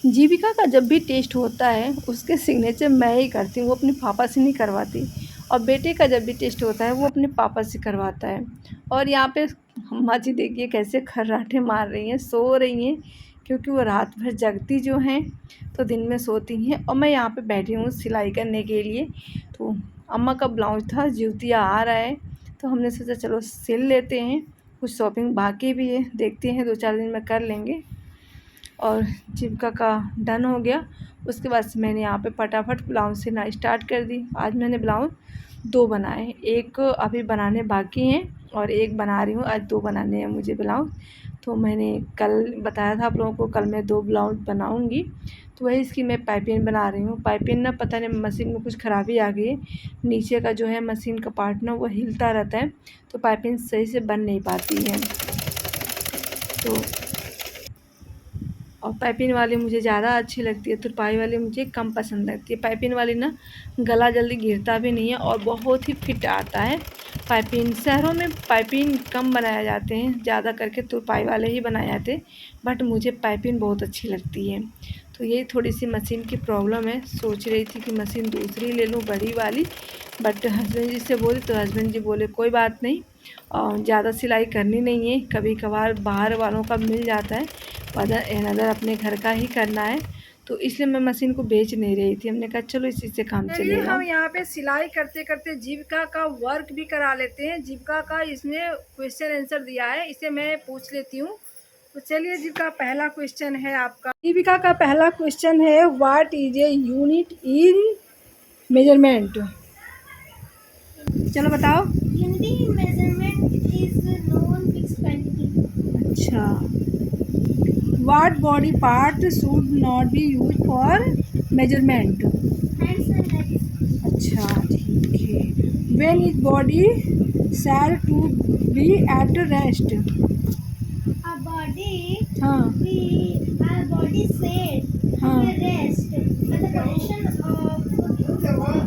जीविका का जब भी टेस्ट होता है उसके सिग्नेचर मैं ही करती हूँ, वो अपने पापा से नहीं करवाती। और बेटे का जब भी टेस्ट होता है वो अपने पापा से करवाता है। और यहाँ पे अम्मा जी देखिए कैसे खर्राटे मार रही हैं, सो रही हैं, क्योंकि वो रात भर जगती जो हैं तो दिन में सोती हैं। और मैं यहाँ पे बैठी हूँ सिलाई करने के लिए। तो अम्मा का ब्लाउज था, ज्यूतिया आ रहा है, तो हमने सोचा चलो सिल लेते हैं। कुछ शॉपिंग बाकी भी है, देखते हैं 2-4 दिन में कर लेंगे। और जीविका का डन हो गया। उसके बाद से मैंने यहाँ पे फटाफट ब्लाउज सिलना स्टार्ट कर दी। आज मैंने ब्लाउज 2 बनाए, एक अभी बनाने बाकी हैं और एक बना रही हूँ। आज 2 बनाने हैं मुझे ब्लाउज। तो मैंने कल बताया था आप लोगों को, कल मैं 2 ब्लाउज बनाऊँगी। तो वही इसकी मैं पाइपिंग बना रही हूँ। पाइपिंग ना पता नहीं मशीन में कुछ ख़राबी आ गई है, नीचे का जो है मशीन का पार्ट ना वो हिलता रहता है, तो पाइपिंग सही से बन नहीं पाती है। तो और पाइपिंग वाली मुझे ज़्यादा अच्छी लगती है, तुरपाई वाली मुझे कम पसंद लगती है। पाइपिंग वाली ना गला जल्दी गिरता भी नहीं है और बहुत ही फिट आता है। पाइपिंग शहरों में पाइपिंग कम बनाए जाते हैं, ज़्यादा करके तुरपाई वाले ही बनाए जाते हैं, बट मुझे पाइपिंग बहुत अच्छी लगती है। तो यही थोड़ी सी मशीन की प्रॉब्लम है, सोच रही थी कि मशीन दूसरी ले लूँ बड़ी वाली, बट हस्बैंड जी से बोली तो हस्बैंड जी बोले कोई बात नहीं, और ज़्यादा सिलाई करनी नहीं है, कभी कभार बाहर वालों का मिल जाता है, अदर अपने घर का ही करना है। तो इसलिए मैं मशीन को बेच नहीं रही थी, हमने कहा चलो इसी से काम चलेगा। हम यहाँ पे सिलाई करते करते जीविका का वर्क भी करा लेते हैं। जीविका का इसने क्वेश्चन आंसर दिया है, इसे मैं पूछ लेती हूँ। तो चलिए जीविका, पहला क्वेश्चन है आपका। जीविका का पहला क्वेश्चन है, what is a unit in measurement? चलो बताओ। Unit in measurement is known fixed quantity. अच्छा, what body part should not be use for measurement? Hands and legs. अच्छा ठीक है। When is body said to be at rest? Our body, हाँ our body said हाँ to rest, but the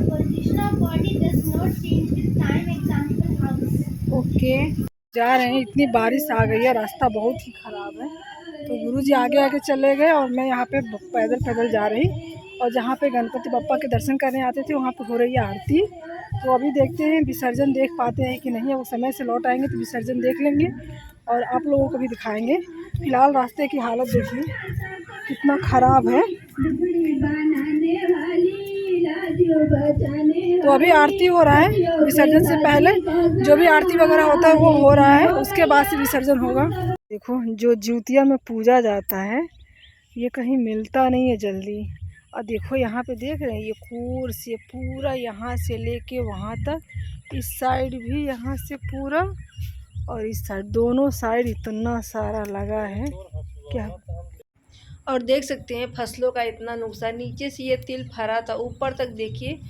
position of body does not change with time. Example house. Okay. जा रहे हैं, इतनी बारिश आ गई है, रास्ता बहुत ही ख़राब है, तो गुरुजी आगे आगे चले गए और मैं यहाँ पे पैदल पैदल जा रही। और जहाँ पे गणपति बप्पा के दर्शन करने आते थे वहाँ पे हो रही है आरती। तो अभी देखते हैं विसर्जन देख पाते हैं कि नहीं, वो समय से लौट आएंगे तो विसर्जन देख लेंगे और आप लोगों को भी दिखाएंगे। फिलहाल रास्ते की हालत देखिए कितना ख़राब है। तो अभी आरती हो रहा है, विसर्जन से पहले जो भी आरती वगैरह होता है वो हो रहा है, उसके बाद से विसर्जन होगा। देखो जो ज्यूतिया में पूजा जाता है ये कहीं मिलता नहीं है जल्दी। और देखो यहाँ पे देख रहे हैं ये कोर्स, ये पूरा यहाँ से लेके वहाँ तक, इस साइड भी यहाँ से पूरा, और इस साइड दोनों साइड इतना सारा लगा है क्या। और देख सकते हैं फसलों का इतना नुकसान, नीचे से ये तिल फरा था, ऊपर तक देखिए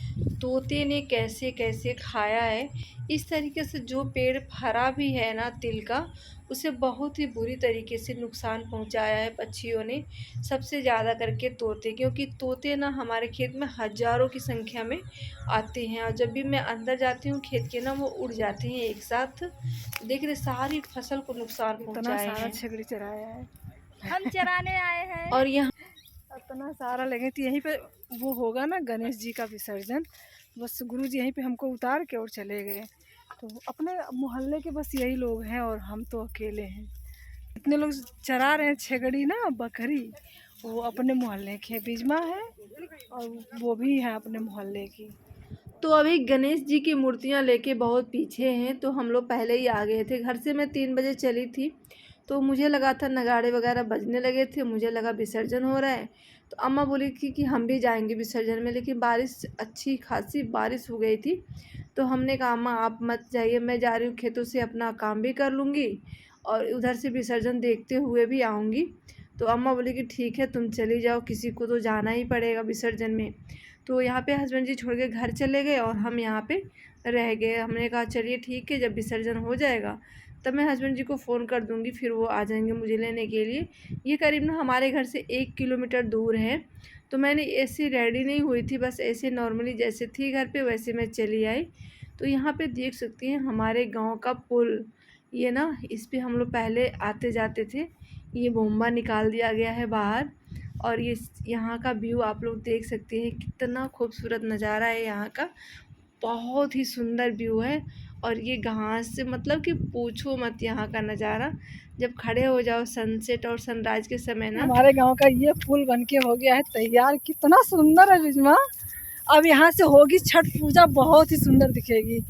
तोते ने कैसे कैसे खाया है। इस तरीके से जो पेड़ फरा भी है ना तिल का, उसे बहुत ही बुरी तरीके से नुकसान पहुंचाया है पक्षियों ने, सबसे ज़्यादा करके तोते, क्योंकि तोते ना हमारे खेत में हज़ारों की संख्या में आते हैं, और जब भी मैं अंदर जाती हूँ खेत के ना वो उड़ जाते हैं एक साथ। देख रहे सारी फसल को नुकसान पहुँचाए हैं। छकड़ी चराया है, हम चराने आए हैं। और यहाँ इतना सारा लगे तो यहीं पे वो होगा ना गणेश जी का विसर्जन, बस गुरु जी यहीं पे हमको उतार के और चले गए। तो अपने मोहल्ले के बस यही लोग हैं और हम तो अकेले हैं। इतने लोग चरा रहे हैं छेगड़ी ना बकरी, वो अपने मोहल्ले के बिजमा है और वो भी है अपने मोहल्ले की। तो अभी गणेश जी की मूर्तियाँ लेके बहुत पीछे हैं, तो हम लोग पहले ही आ गए थे। घर से मैं 3 बजे चली थी, तो मुझे लगा था नगाड़े वगैरह बजने लगे थे, मुझे लगा विसर्जन हो रहा है। तो अम्मा बोली थी कि हम भी जाएंगे विसर्जन में, लेकिन बारिश अच्छी खासी बारिश हो गई थी। तो हमने कहा अम्मा आप मत जाइए, मैं जा रही हूँ खेतों से, अपना काम भी कर लूँगी और उधर से विसर्जन देखते हुए भी आऊँगी। तो अम्मा बोली कि ठीक है तुम चली जाओ, किसी को तो जाना ही पड़ेगा विसर्जन में। तो यहाँ पे हस्बैंड जी छोड़ के घर चले गए और हम यहाँ पे रह गए। हमने कहा चलिए ठीक है, जब विसर्जन हो जाएगा तब मैं हस्बैंड जी को फ़ोन कर दूँगी, फिर वो आ जाएंगे मुझे लेने के लिए। ये करीब ना हमारे घर से 1 किलोमीटर दूर है। तो मैंने ऐसे रेडी नहीं हुई थी, बस ऐसे नॉर्मली जैसे थी घर पे वैसे मैं चली आई। तो यहाँ पे देख सकती हैं हमारे गांव का पुल, ये ना इस पे हम लोग पहले आते जाते थे, ये बोम्बा निकाल दिया गया है बाहर। और ये यहाँ का व्यू आप लोग देख सकते हैं, कितना खूबसूरत नज़ारा है यहाँ का, बहुत ही सुंदर व्यू है। और ये घास से मतलब कि पूछो मत यहाँ का नज़ारा, जब खड़े हो जाओ सनसेट और सनराइज के समय ना। हमारे गांव का ये पुल बनके हो गया है तैयार, कितना सुंदर है रिजमा। अब यहाँ से होगी छठ पूजा, बहुत ही सुंदर दिखेगी।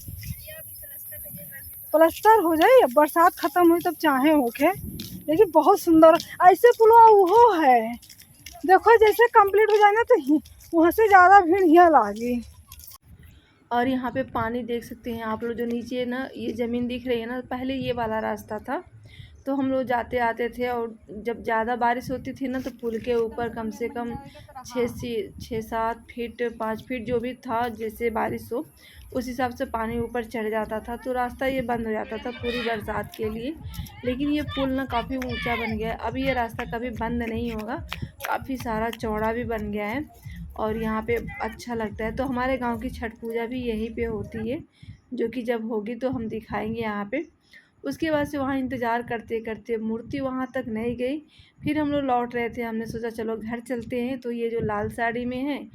प्लास्टर हो जाए, बरसात खत्म हुई तब चाहे होके, लेकिन बहुत सुंदर ऐसे पुलवा वो है। देखो जैसे कंप्लीट हो जाए ना तो वहाँ से ज़्यादा भीड़ यहाँ लागी। और यहाँ पे पानी देख सकते हैं आप लोग, जो नीचे ना ये ज़मीन दिख रही है ना, पहले ये वाला रास्ता था। तो हम लोग जाते आते थे, और जब ज़्यादा बारिश होती थी ना तो पुल के ऊपर कम से कम 6-7 फीट 5 फीट जो भी था, जैसे बारिश हो उस हिसाब से पानी ऊपर चढ़ जाता था, तो रास्ता ये बंद हो जाता था पूरी बरसात के लिए। लेकिन ये पुल ना काफ़ी ऊंचा बन गया है, अब ये रास्ता कभी बंद नहीं होगा, काफ़ी सारा चौड़ा भी बन गया है और यहाँ पे अच्छा लगता है। तो हमारे गांव की छठ पूजा भी यहीं पे होती है, जो कि जब होगी तो हम दिखाएंगे यहाँ पे। उसके बाद से वहाँ इंतज़ार करते करते मूर्ति वहाँ तक नहीं गई, फिर हम लोग लौट रहे थे, हमने सोचा चलो घर चलते हैं। तो ये जो लाल साड़ी में है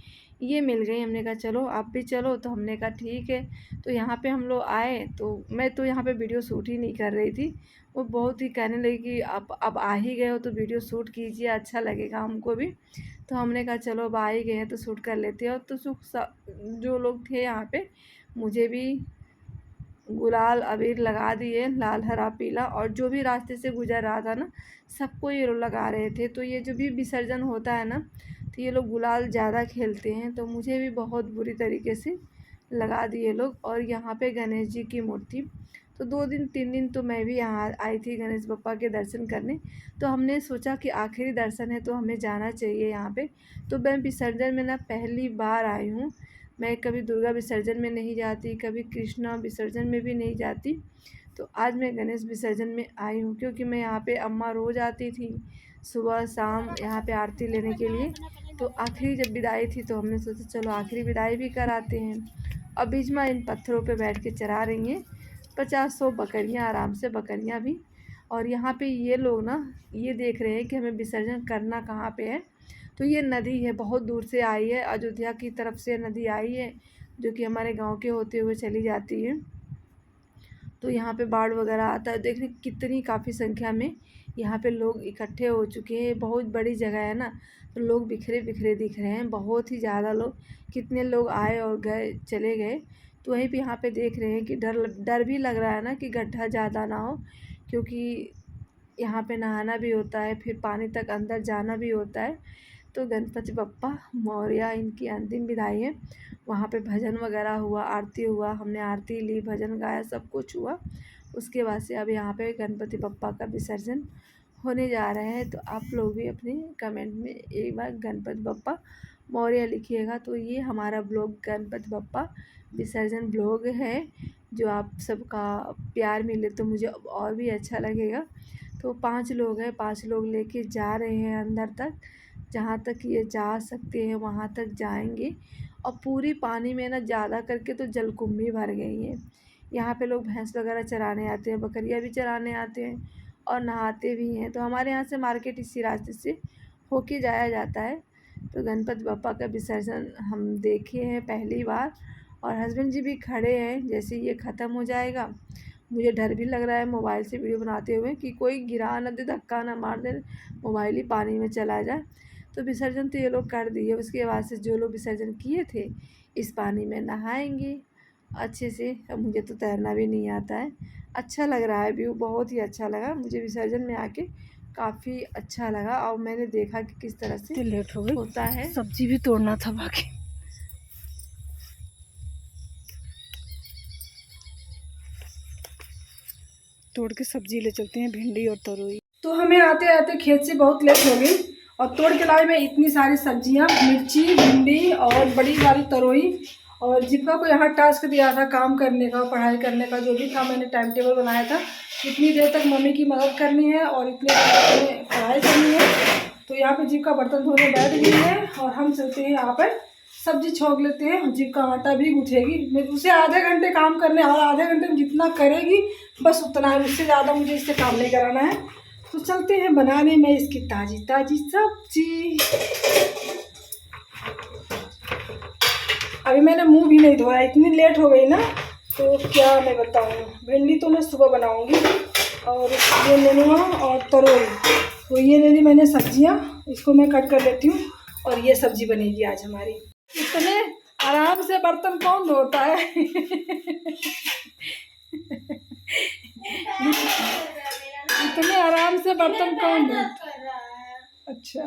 ये मिल गई, हमने कहा चलो आप भी चलो, तो हमने कहा ठीक है। तो यहाँ पे हम लोग आए, तो मैं तो यहाँ पे वीडियो शूट ही नहीं कर रही थी, वो बहुत ही कहने लगी कि आप अब आ ही गए हो तो वीडियो शूट कीजिए, अच्छा लगेगा हमको भी। तो हमने कहा चलो अब आ ही गए हैं तो शूट कर लेते हैं। और तो जो लोग थे यहाँ पे मुझे भी गुलाल अबीर लगा दिए, लाल हरा पीला, और जो भी रास्ते से गुजर रहा था ना सबको ये लोग लगा रहे थे। तो ये जो भी विसर्जन होता है ना तो ये लोग गुलाल ज़्यादा खेलते हैं, तो मुझे भी बहुत बुरी तरीके से लगा दिए लोग। और यहाँ पे गणेश जी की मूर्ति, तो 2-3 दिन तो मैं भी यहाँ आई थी गणेश बप्पा के दर्शन करने। तो हमने सोचा कि आखिरी दर्शन है तो हमें जाना चाहिए यहाँ पे। तो मैं विसर्जन में ना पहली बार आई हूँ, मैं कभी दुर्गा विसर्जन में नहीं जाती, कभी कृष्णा विसर्जन में भी नहीं जाती। तो आज मैं गणेश विसर्जन में आई हूँ, क्योंकि मैं यहाँ पे अम्मा रोज़ आती थी सुबह शाम यहाँ पे आरती लेने के लिए। तो आखिरी जब विदाई थी तो हमने सोचा चलो आखिरी विदाई भी कराते हैं। अब बीजमा इन पत्थरों पे बैठ के चरा रही हैं 50-100 बकरियाँ, आराम से बकरियाँ भी। और यहाँ पे ये लोग ना ये देख रहे हैं कि हमें विसर्जन करना कहाँ पे है। तो ये नदी है, बहुत दूर से आई है, अयोध्या की तरफ से नदी आई है, जो कि हमारे गांव के होते हुए चली जाती है। तो यहाँ पे बाढ़ वगैरह आता है, देखने कितनी काफ़ी संख्या में यहाँ पे लोग इकट्ठे हो चुके हैं। बहुत बड़ी जगह है ना, तो लोग बिखरे बिखरे दिख रहे हैं, बहुत ही ज़्यादा लोग, कितने लोग आए और गए चले गए। तो वहीं पे यहाँ पे देख रहे हैं कि डर भी लग रहा है ना कि गड्ढा ज़्यादा ना हो, क्योंकि यहाँ पे नहाना भी होता है, फिर पानी तक अंदर जाना भी होता है। तो गणपति बप्पा मौर्य इनकी अंतिम विदाई है। वहाँ पे भजन वगैरह हुआ, आरती हुआ, हमने आरती ली, भजन गाया, सब कुछ हुआ। उसके बाद से अब यहाँ पे गणपति बप्पा का विसर्जन होने जा रहा है। तो आप लोग भी अपने कमेंट में एक बार गणपति बप्पा मौर्य लिखिएगा। तो ये हमारा ब्लॉग गणपति बप्पा विसर्जन ब्लॉग है, जो आप सबका प्यार मिले तो मुझे और भी अच्छा लगेगा। तो 5 लोग हैं, 5 लोग लेके जा रहे हैं अंदर तक, जहाँ तक ये जा सकते हैं वहाँ तक जाएंगे। और पूरी पानी में ना ज़्यादा करके तो जलकुंभी भर गई हैं। यहाँ पे लोग भैंस वगैरह चराने आते हैं, बकरियाँ भी चराने आते हैं और नहाते भी हैं। तो हमारे यहाँ से मार्केट इसी रास्ते से होके जाया जाता है। तो गणपति बप्पा का विसर्जन हम देखे हैं पहली बार, और हस्बैंड जी भी खड़े हैं। जैसे ये ख़त्म हो जाएगा, मुझे डर भी लग रहा है मोबाइल से वीडियो बनाते हुए कि कोई गिरा ना दे, धक्का ना मार दे, मोबाइल ही पानी में चला जाए। तो विसर्जन तो ये लोग कर दिए, उसके बाद से जो लोग विसर्जन किए थे इस पानी में नहाएंगे अच्छे से। अब मुझे तो तैरना भी नहीं आता है। अच्छा लग रहा है व्यू, बहुत ही अच्छा लगा मुझे विसर्जन में आके, काफ़ी अच्छा लगा। और मैंने देखा कि किस तरह से लेट हो गई होता है। सब्जी भी तोड़ना था बाकी, तोड़ के सब्जी ले चलते हैं, भिंडी और तरोई। तो हमें आते आते खेत से बहुत लेट हो गई, और तोड़ के लाई मैं इतनी सारी सब्जियां, मिर्ची, भिंडी और बड़ी वाली तरोई। और जीविका को यहाँ टास्क दिया था काम करने का, पढ़ाई करने का, जो भी था मैंने टाइम टेबल बनाया था, इतनी देर तक मम्मी की मदद करनी है और इतनी देर तक पढ़ाई करनी है। तो यहाँ पे जीविका बर्तन धोने बैठ गई है, और हम चलते हैं यहाँ पर सब्जी छोंक लेते हैं। जीविका आटा भी गूँथेगी, मैं उसे आधे घंटे काम करने, और आधे घंटे में जितना करेगी बस उतना है, उससे ज़्यादा मुझे इससे काम नहीं कराना है। तो चलते हैं बनाने में इसकी ताजी ताजी सब्जी। अभी मैंने मुंह भी नहीं धोया, इतनी लेट हो गई ना, तो क्या मैं बताऊँ। भिंडी तो मैं सुबह बनाऊंगी, और ये नेनुआ और तरोई, तो ये ले ली मैंने सब्जियां, इसको मैं कट कर लेती हूँ और ये सब्जी बनेगी आज हमारी। इतने आराम से बर्तन कौन धोता है। इतने आराम से बर्तन कौन धोता है। अच्छा,